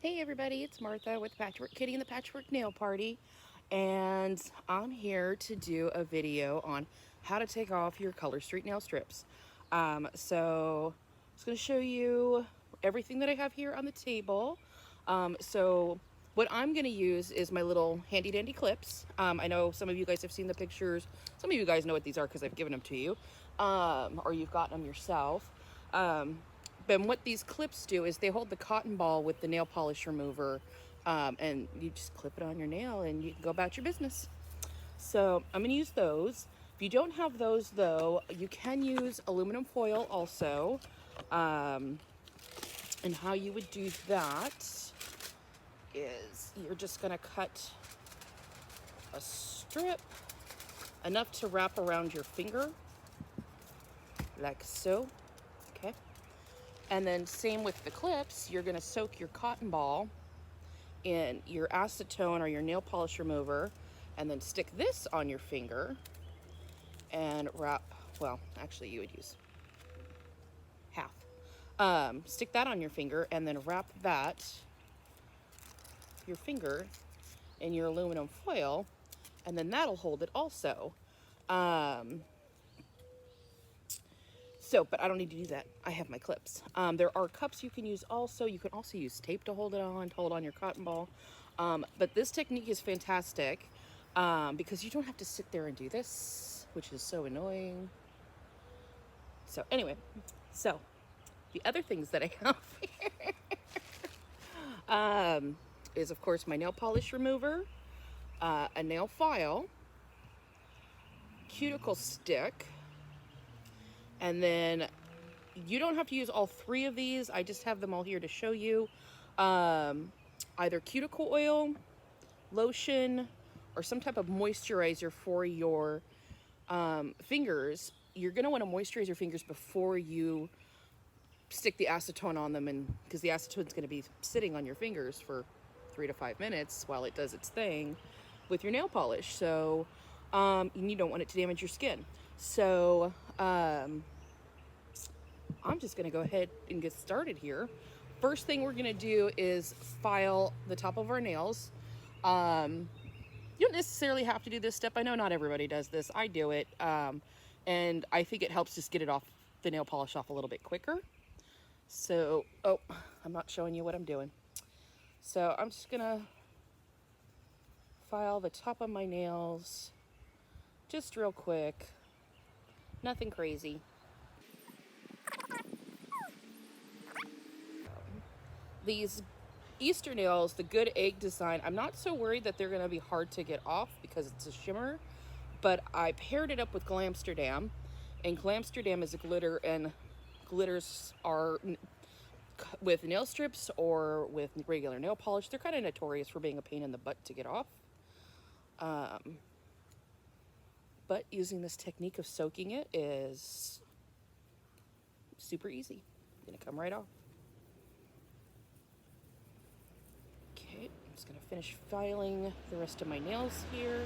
Hey everybody, it's Martha with Patchwork Kitty and the Patchwork Nail Party, and I'm here to do a video on how to take off your Color Street nail strips. So I'm just going to show you everything that I have here on the table. So what I'm going to use is my little handy dandy clips. I know some of you guys have seen the pictures. Some of you guys know what these are because I've given them to you, or you've gotten them yourself. But what these clips do is they hold the cotton ball with the nail polish remover, and you just clip it on your nail and you can go about your business. So I'm going to use those. If you don't have those though, you can use aluminum foil also. And how you would do that is you're just going to cut a strip enough to wrap around your finger, like so. Okay. And then same with the clips, you're going to soak your cotton ball in your acetone or your nail polish remover, and then stick this on your finger and wrap, well, actually you would use half. Stick that on your finger and then wrap that, your finger, in your aluminum foil, and then that'll hold it also. But I don't need to do that. I have my clips. There are cups you can use also. You can also use tape to hold on your cotton ball. But this technique is fantastic because you don't have to sit there and do this, which is so annoying. So anyway, so the other things that I have here is, of course, my nail polish remover, a nail file, cuticle stick, and then you don't have to use all three of these. I just have them all here to show you. Either cuticle oil, lotion, or some type of moisturizer for your fingers. You're going to want to moisturize your fingers before you stick the acetone on them, and because the acetone is going to be sitting on your fingers for 3 to 5 minutes while it does its thing with your nail polish. So you don't want it to damage your skin. So I'm just going to go ahead and get started here. First thing we're going to do is file the top of our nails. You don't necessarily have to do this step. I know not everybody does this. I do it. And I think it helps just get it off, the nail polish off a little bit quicker. So, oh, I'm not showing you what I'm doing. So I'm just going to file the top of my nails just real quick. Nothing crazy. These Easter nails, the Good Egg design, I'm not so worried that they're going to be hard to get off because it's a shimmer, but I paired it up with Glamsterdam, and Glamsterdam is a glitter, and glitters are with nail strips or with regular nail polish. They're kind of notorious for being a pain in the butt to get off. But using this technique of soaking it is super easy. Gonna come right off. Okay, I'm just gonna finish filing the rest of my nails here.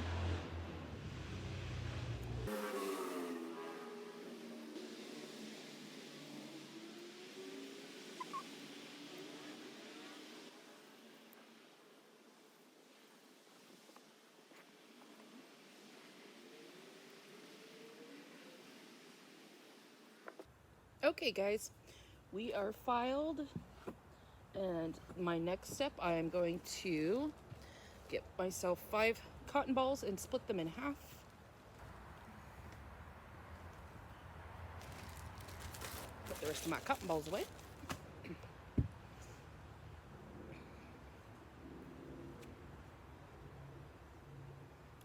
Okay guys, we are filed, and my next step, I am going to get myself 5 cotton balls and split them in half. Put the rest of my cotton balls away.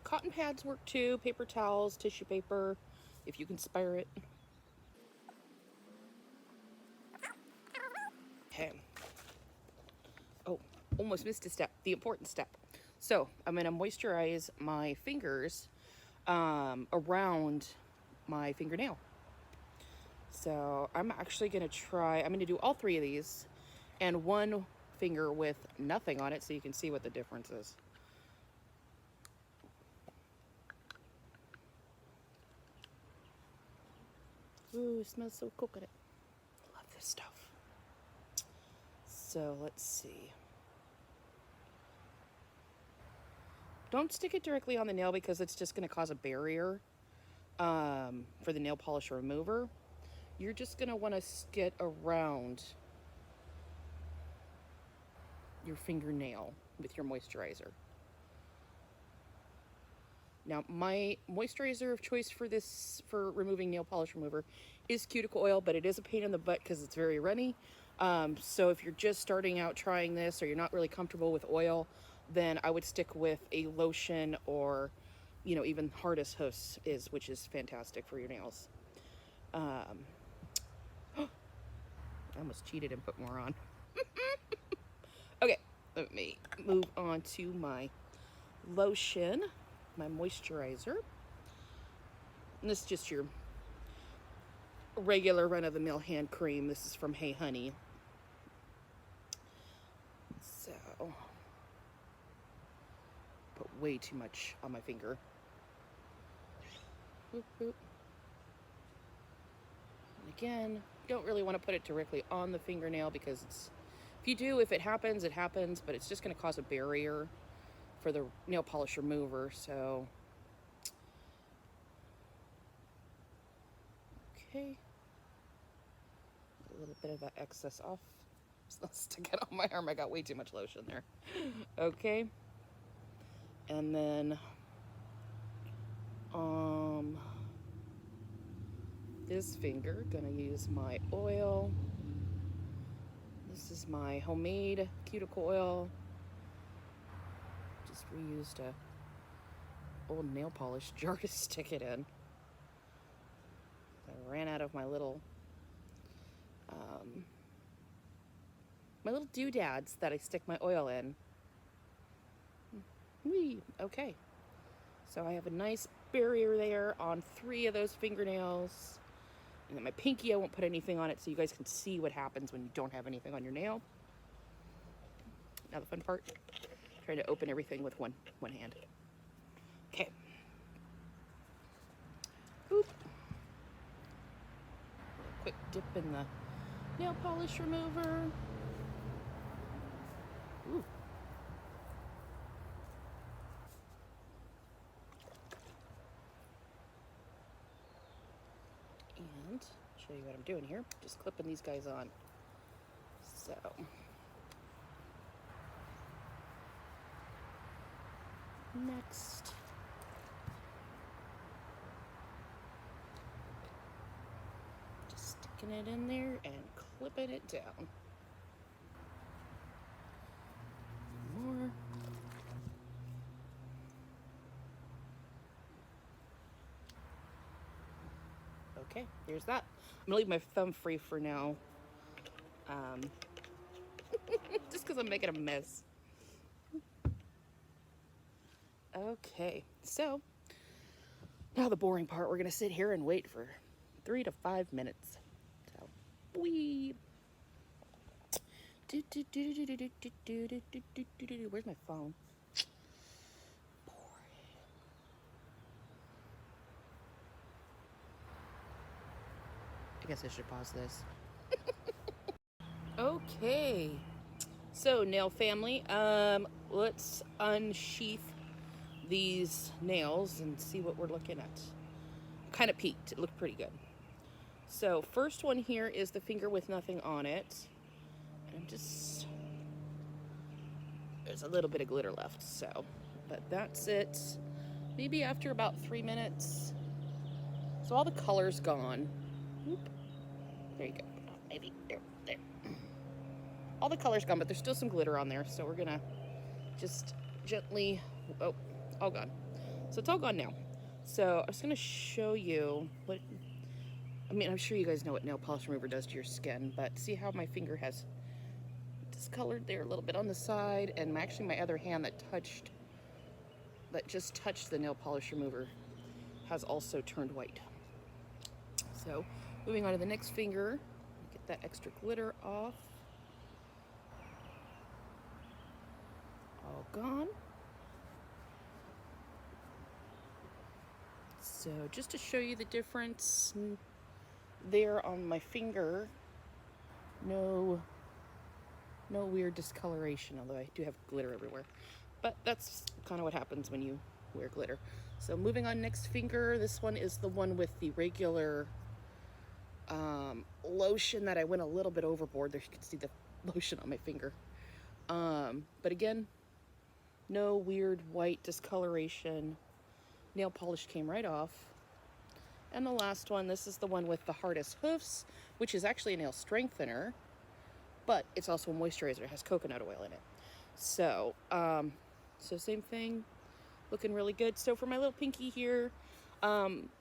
Cotton pads work too, paper towels, tissue paper, if you can spare it. Okay. Oh, almost missed a step, the important step. So I'm going to moisturize my fingers around my fingernail. So I'm actually going to try, I'm going to do all 3 of these and one finger with nothing on it so you can see what the difference is. Ooh, it smells so coconut. Love this stuff. So let's see. Don't stick it directly on the nail because it's just going to cause a barrier for the nail polish remover. You're just going to want to skid around your fingernail with your moisturizer. Now, my moisturizer of choice for this, for removing nail polish remover, is cuticle oil, but it is a pain in the butt because it's very runny. So if you're just starting out trying this, or you're not really comfortable with oil, then I would stick with a lotion, or, you know, even Hardest Hoofs which is fantastic for your nails. I almost cheated and put more on. Okay, let me move on to my lotion, my moisturizer. And this is just your regular run-of-the-mill hand cream. This is from Hey Honey. So, put way too much on my finger. Boop, boop. And again, don't really want to put it directly on the fingernail because it's, if you do, if it happens, it happens, but it's just going to cause a barrier for the nail polish remover. So, okay, a little bit of that excess off. Let's stick it on my arm. I got way too much lotion there. Okay, and then this finger, gonna use my oil. This is my homemade cuticle oil. Just reused a old nail polish jar to stick it in. I ran out of my little doodads that I stick my oil in. Whee! Okay. So I have a nice barrier there on 3 of those fingernails. And then my pinky, I won't put anything on it so you guys can see what happens when you don't have anything on your nail. Now the fun part, trying to open everything with one hand. Okay. Boop. Quick dip in the nail polish remover. Ooh. And show you what I'm doing here. Just clipping these guys on. So. Next. Just sticking it in there and clipping it down. More. Okay, here's that. I'm gonna leave my thumb free for now. Just because I'm making a mess. Okay, so now the boring part. We're gonna sit here and wait for 3 to 5 minutes. So, wee. Where's my phone? I guess I should pause this. Okay, so nail family, let's unsheath these nails and see what we're looking at. Kind of peaked. It looked pretty good. So first one here is the finger with nothing on it. And I'm just, there's a little bit of glitter left, so, but that's it. Maybe after about 3 minutes. So all the color's gone. Whoop. There you go. Maybe there. All the color's gone, but there's still some glitter on there, so we're gonna just gently, oh, all gone. So it's all gone now. So I was gonna show you what, I mean, I'm sure you guys know what nail polish remover does to your skin, but see how my finger has discolored there a little bit on the side, and actually my other hand that just touched the nail polish remover has also turned white. So moving on to the next finger, get that extra glitter off. All gone. So just to show you the difference there on my finger, no weird discoloration, although I do have glitter everywhere. But that's kind of what happens when you wear glitter. So moving on, next finger. This one is the one with the regular lotion that I went a little bit overboard. There you can see the lotion on my finger. But again, no weird white discoloration. Nail polish came right off. And the last one, this is the one with the hardest hoofs, which is actually a nail strengthener, but it's also a moisturizer. It has coconut oil in it. So, so same thing, looking really good. So for my little pinky here,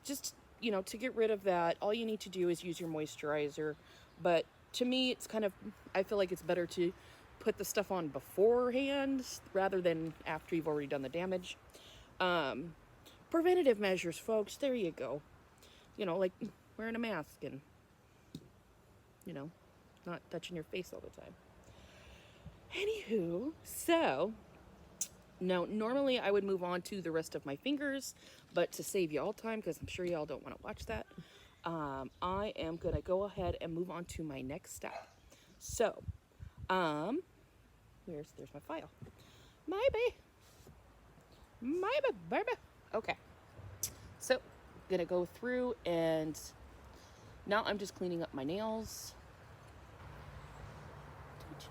just, you know, to get rid of that, all you need to do is use your moisturizer. But to me, it's kind of, I feel like it's better to put the stuff on beforehand rather than after you've already done the damage. Preventative measures, folks, there you go. You know, like wearing a mask and, you know, not touching your face all the time. Anywho, so now normally I would move on to the rest of my fingers, but to save y'all time, because I'm sure y'all don't want to watch that, I am going to go ahead and move on to my next step. So, there's my file. My baby. Okay. So, gonna go through and now I'm just cleaning up my nails.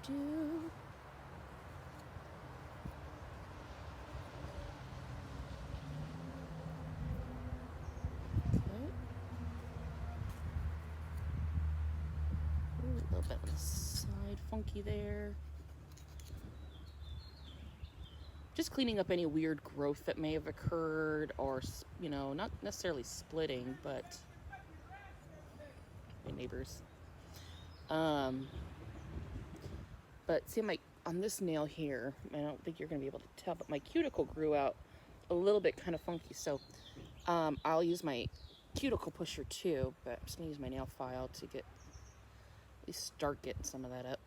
Okay. Ooh, a little bit on the side funky there. Just cleaning up any weird growth that may have occurred, or, you know, not necessarily splitting, but my neighbors. But see, on this nail here, I don't think you're gonna be able to tell, but my cuticle grew out a little bit kind of funky. So I'll use my cuticle pusher too, but I'm just gonna use my nail file to at least start getting some of that up.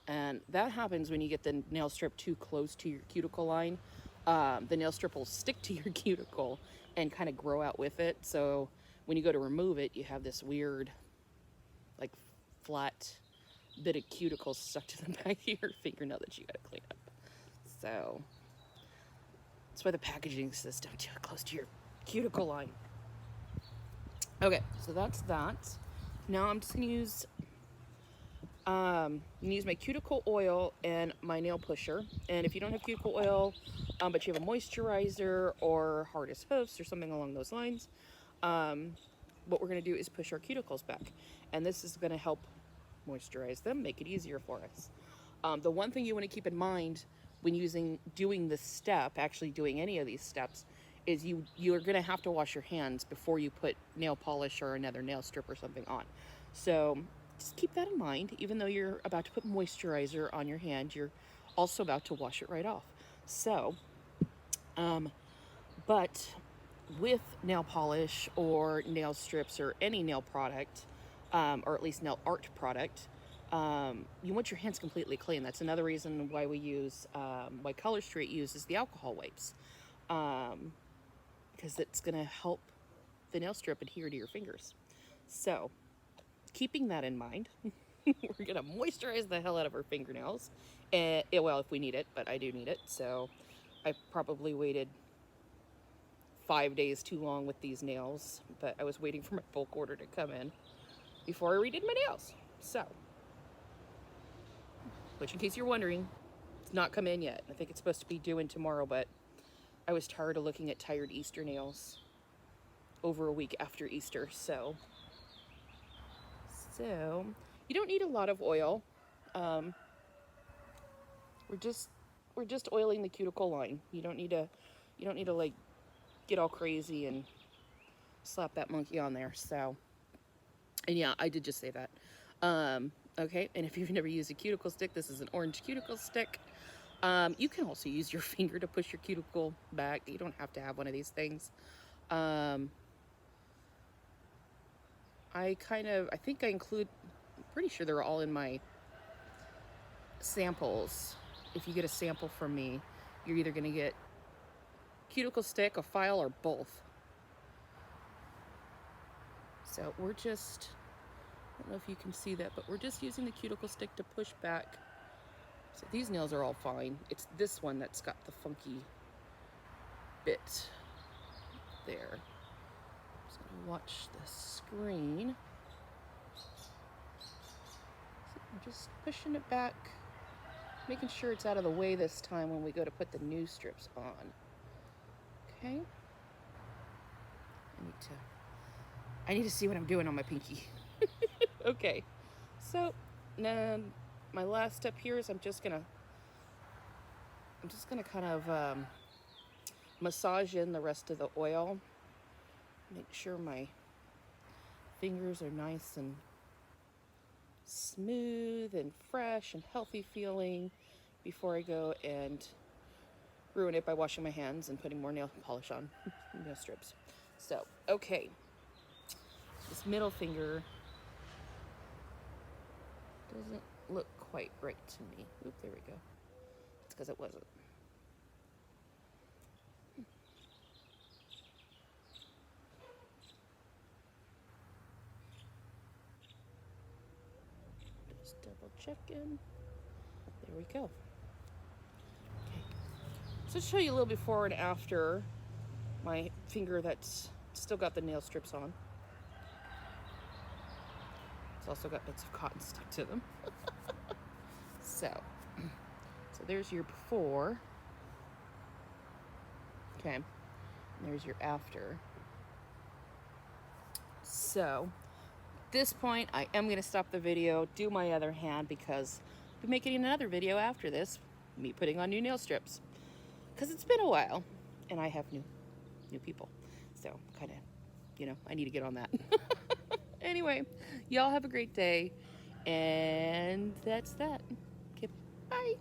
And that happens when you get the nail strip too close to your cuticle line. The nail strip will stick to your cuticle and kind of grow out with it. So when you go to remove it, you have this weird, like, flat bit of cuticle stuck to the back of your fingernail that you gotta clean up. So that's why the packaging says don't do it close to your cuticle line. Okay, so that's that. Now I'm just gonna use my cuticle oil and my nail pusher. And if you don't have cuticle oil, but you have a moisturizer or hardest hoofs or something along those lines, what we're going to do is push our cuticles back. And this is going to help moisturize them, make it easier for us. The one thing you want to keep in mind when doing this step, actually doing any of these steps, is you're going to have to wash your hands before you put nail polish or another nail strip or something on. So just keep that in mind. Even though you're about to put moisturizer on your hand, you're also about to wash it right off. So, but with nail polish or nail strips or any nail product, or at least nail art product, you want your hands completely clean. That's another reason why why Color Street uses the alcohol wipes, because it's going to help the nail strip adhere to your fingers. So, keeping that in mind, we're going to moisturize the hell out of our fingernails. Well, if we need it, but I do need it. So, I probably waited 5 days too long with these nails, but I was waiting for my bulk order to come in before I redid my nails. So, which in case you're wondering, it's not come in yet. I think it's supposed to be due in tomorrow, but I was tired of looking at tired Easter nails over a week after Easter. So you don't need a lot of oil. We're just oiling the cuticle line. You don't need to like get all crazy and slap that monkey on there. So, and yeah, I did just say that. Okay, and if you've never used a cuticle stick, this is an orange cuticle stick. You can also use your finger to push your cuticle back. You don't have to have one of these things. I think I include, I'm pretty sure they're all in my samples. If you get a sample from me, you're either going to get cuticle stick, a file, or both. So we're just, I don't know if you can see that, but we're just using the cuticle stick to push back So these nails are all fine. It's this one that's got the funky bit there. Just gonna watch the screen. So I'm just pushing it back, making sure it's out of the way this time when we go to put the new strips on. Okay. I need to see what I'm doing on my pinky. Okay. So now my last step here is I'm just gonna kind of massage in the rest of the oil. Make sure my fingers are nice and smooth and fresh and healthy feeling before I go and ruin it by washing my hands and putting more nail polish on, nail strips. So, okay. This middle finger doesn't look quite right to me. Oop, there we go. It's because it wasn't. Just double checking. There we go. Okay. So show you a little before and after my finger that's still got the nail strips on. It's also got bits of cotton stuck to them. So there's your before. Okay, and there's your after. So at this point, I am going to stop the video, do my other hand, because I'll be making another video after this, me putting on new nail strips. Because it's been a while, and I have new people. So kind of, you know, I need to get on that. Anyway, y'all have a great day, and that's that. Okay, bye.